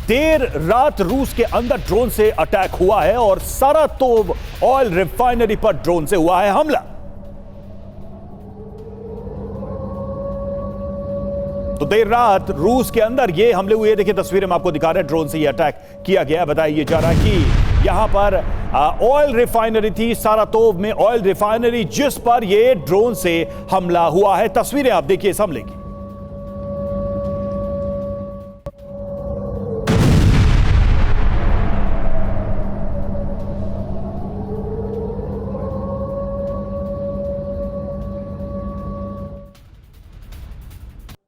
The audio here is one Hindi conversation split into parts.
देर रात रूस के अंदर ड्रोन से अटैक हुआ है और सारातोव ऑयल रिफाइनरी पर ड्रोन से हुआ है हमला। तो देर रात रूस के अंदर ये हमले हुए। देखिए तस्वीरें हम आपको दिखा रहे हैं, ड्रोन से ये अटैक किया गया। बताया जा रहा है कि यहां पर ऑयल रिफाइनरी थी, सारातोव में ऑयल रिफाइनरी, जिस पर ये ड्रोन से हमला हुआ है। तस्वीरें आप देखिए इस हमले की।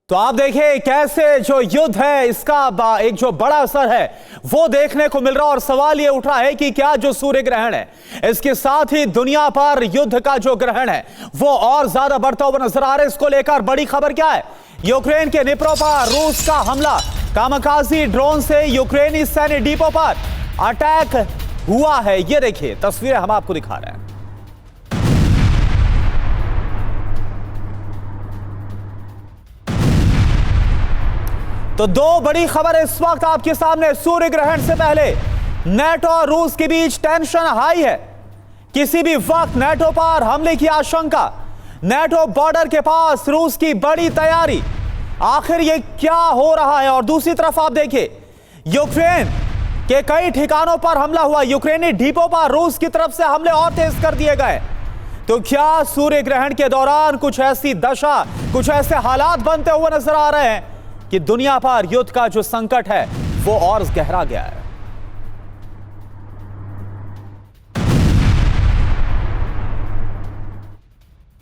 तो आप देखिए कैसे जो युद्ध है इसका एक जो बड़ा असर है वो देखने को मिल रहा है। और सवाल ये उठ रहा है कि क्या जो सूर्य ग्रहण है इसके साथ ही दुनिया पर युद्ध का जो ग्रहण है वो और ज्यादा बढ़ता हुआ नजर आ रहा है। इसको लेकर बड़ी खबर क्या है? यूक्रेन के निप्रो पर रूस का हमला, कामाकाजी ड्रोन से यूक्रेनी सैन्य डिपो पर अटैक हुआ है। ये देखिए तस्वीरें हम आपको दिखा रहे हैं। तो दो बड़ी खबर इस वक्त आपके सामने। सूर्य ग्रहण से पहले नेटो और रूस के बीच टेंशन हाई है। किसी भी वक्त नेटो पर हमले की आशंका। नेटो बॉर्डर के पास रूस की बड़ी तैयारी। आखिर ये क्या हो रहा है? और दूसरी तरफ आप देखिए यूक्रेन के कई ठिकानों पर हमला हुआ। यूक्रेनी डिपो पर रूस की तरफ से हमले और तेज कर दिए गए। तो क्या सूर्य ग्रहण के दौरान कुछ ऐसी दशा, कुछ ऐसे हालात बनते हुए नजर आ रहे हैं कि दुनिया पर युद्ध का जो संकट है वो और गहरा गया है?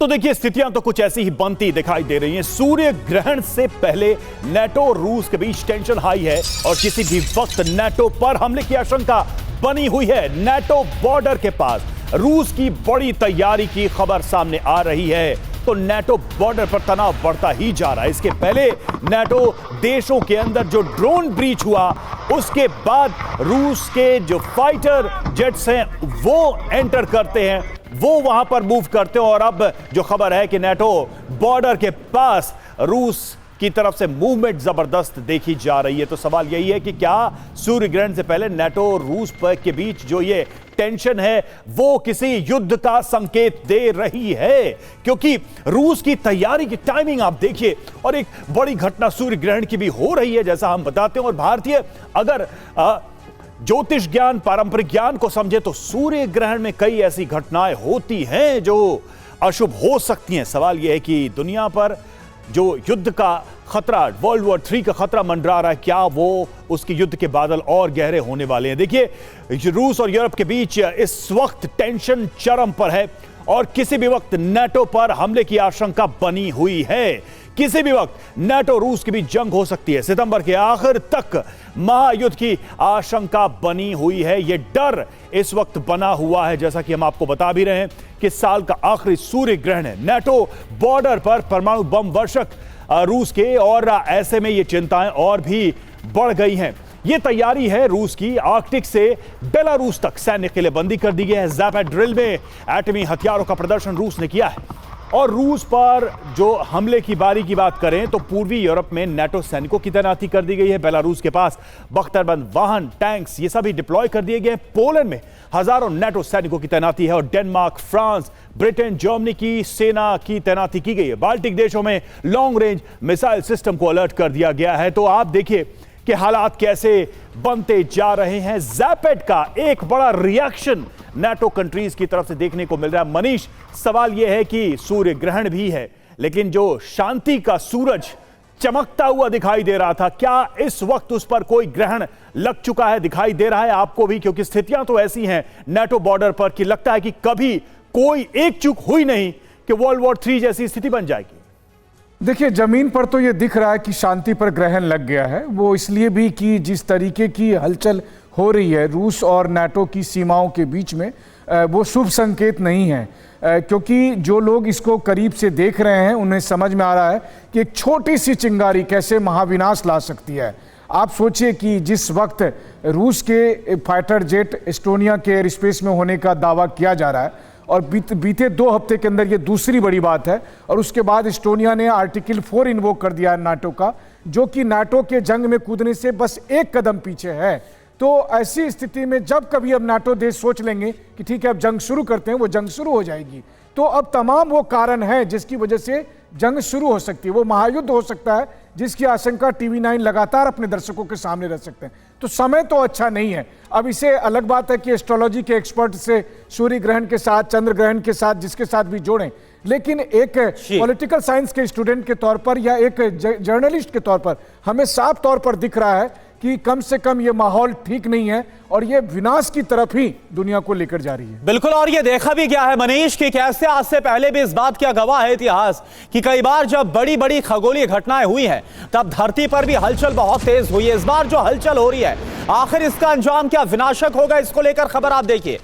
तो देखिए स्थितियां तो कुछ ऐसी ही बनती दिखाई दे रही हैं। सूर्य ग्रहण से पहले नेटो रूस के बीच टेंशन हाई है और किसी भी वक्त नेटो पर हमले की आशंका बनी हुई है। नेटो बॉर्डर के पास रूस की बड़ी तैयारी की खबर सामने आ रही है। तो नेटो बॉर्डर पर तनाव बढ़ता ही जा रहा है। इसके पहले नेटो देशों के अंदर जो ड्रोन ब्रीच हुआ उसके बाद रूस के जो फाइटर जेट्स हैं वो एंटर करते हैं, वो वहां पर मूव करते हैं। और अब जो खबर है कि नेटो बॉर्डर के पास रूस की तरफ से मूवमेंट जबरदस्त देखी जा रही है। तो सवाल यही है कि क्या सूर्य ग्रहण से पहले नेटो और रूस के बीच जो ये टेंशन है वो किसी युद्ध का संकेत दे रही है? क्योंकि रूस की तैयारी की टाइमिंग आप देखिए, और एक बड़ी घटना सूर्य ग्रहण की भी हो रही है जैसा हम बताते हैं। और भारतीय अगर ज्योतिष ज्ञान, पारंपरिक ज्ञान को समझे तो सूर्य ग्रहण में कई ऐसी घटनाएं होती हैं जो अशुभ हो सकती हैं। सवाल यह है कि दुनिया पर जो युद्ध का खतरा, वर्ल्ड वॉर 3 का खतरा मंडरा रहा है, क्या वो उसके युद्ध के बादल और गहरे होने वाले हैं? देखिए रूस और यूरोप के बीच इस वक्त टेंशन चरम पर है और किसी भी वक्त नेटो पर हमले की आशंका बनी हुई है। किसी भी वक्त नेटो रूस के बीच जंग हो सकती है। सितंबर के आखिर तक महायुद्ध की आशंका बनी हुई है। यह डर इस वक्त बना हुआ है, जैसा कि हम आपको बता भी रहे हैं कि साल का आखिरी सूर्य ग्रहण है। नेटो बॉर्डर पर परमाणु बम वर्षक रूस के, और ऐसे में ये चिंताएं और भी बढ़ गई हैं। ये तैयारी है रूस की। आर्कटिक से बेलारूस तक सैन्य किलेबंदी कर दी गई है। ज़ैपेट ड्रिल में एटमी हथियारों का प्रदर्शन रूस ने किया है। और रूस पर जो हमले की बारी की बात करें तो पूर्वी यूरोप में नेटो सैनिकों की तैनाती कर दी गई है। बेलारूस के पास बख्तरबंद वाहन, टैंक्स, ये सभी डिप्लॉय कर दिए गए। पोलैंड में हजारों नेटो सैनिकों की तैनाती है और डेनमार्क, फ्रांस, ब्रिटेन, जर्मनी की सेना की तैनाती की गई है। बाल्टिक देशों में लॉन्ग रेंज मिसाइल सिस्टम को अलर्ट कर दिया गया है। तो आप देखिए कि हालात कैसे बनते जा रहे हैं। ज़ैपेट का एक बड़ा रिएक्शन नेटो कंट्रीज की तरफ से देखने को मिल रहा है। मनीष, सवाल यह है कि सूर्य ग्रहण भी है, लेकिन जो शांति का सूरज चमकता हुआ दिखाई दे रहा था, क्या इस वक्त उस पर कोई ग्रहण लग चुका है? दिखाई दे रहा है आपको भी? क्योंकि स्थितियां तो ऐसी हैं नेटो बॉर्डर पर कि लगता है कि कभी कोई एक चूक हुई नहीं कि वर्ल्ड वॉर 3 जैसी स्थिति बन जाएगी। देखिए, जमीन पर तो ये दिख रहा है कि शांति पर ग्रहण लग गया है। वो इसलिए भी कि जिस तरीके की हलचल हो रही है रूस और नाटो की सीमाओं के बीच में, वो शुभ संकेत नहीं है। क्योंकि जो लोग इसको करीब से देख रहे हैं उन्हें समझ में आ रहा है कि एक छोटी सी चिंगारी कैसे महाविनाश ला सकती है। आप सोचिए कि जिस वक्त रूस के फाइटर जेट एस्टोनिया के एयर स्पेस में होने का दावा किया जा रहा है और बीते 2 हफ्ते के अंदर ये दूसरी बड़ी बात है, और उसके बाद एस्टोनिया ने आर्टिकल 4 इन्वोक कर दिया है नाटो का जो कि नाटो के जंग में कूदने से बस एक कदम पीछे है। तो ऐसी स्थिति में जब कभी अब नाटो देश सोच लेंगे कि ठीक है अब जंग शुरू करते हैं, वो जंग शुरू हो जाएगी। तो अब तमाम वो कारण है जिसकी वजह से जंग शुरू हो सकती है। वो महायुद्ध हो सकता है जिसकी आशंका TV9 लगातार अपने दर्शकों के सामने रख सकते हैं। तो समय तो अच्छा नहीं है। अब इसे अलग बात है कि एस्ट्रोलॉजी के एक्सपर्ट से सूर्य ग्रहण के साथ, चंद्र ग्रहण के साथ, जिसके साथ भी जोड़ें, लेकिन एक पॉलिटिकल साइंस के स्टूडेंट के तौर पर या एक जर्नलिस्ट के तौर पर हमें साफ तौर पर दिख रहा है कि कम से कम ये माहौल ठीक नहीं है और ये विनाश की तरफ ही दुनिया को लेकर जा रही है। बिल्कुल, और ये देखा भी गया है मनीष कि कैसे आज से पहले भी इस बात का गवाह है इतिहास कि कई बार जब बड़ी बड़ी खगोलीय घटनाएं हुई हैं तब धरती पर भी हलचल बहुत तेज हुई है। इस बार जो हलचल हो रही है, आखिर इसका अंजाम क्या विनाशक होगा, इसको लेकर खबर आप देखिए।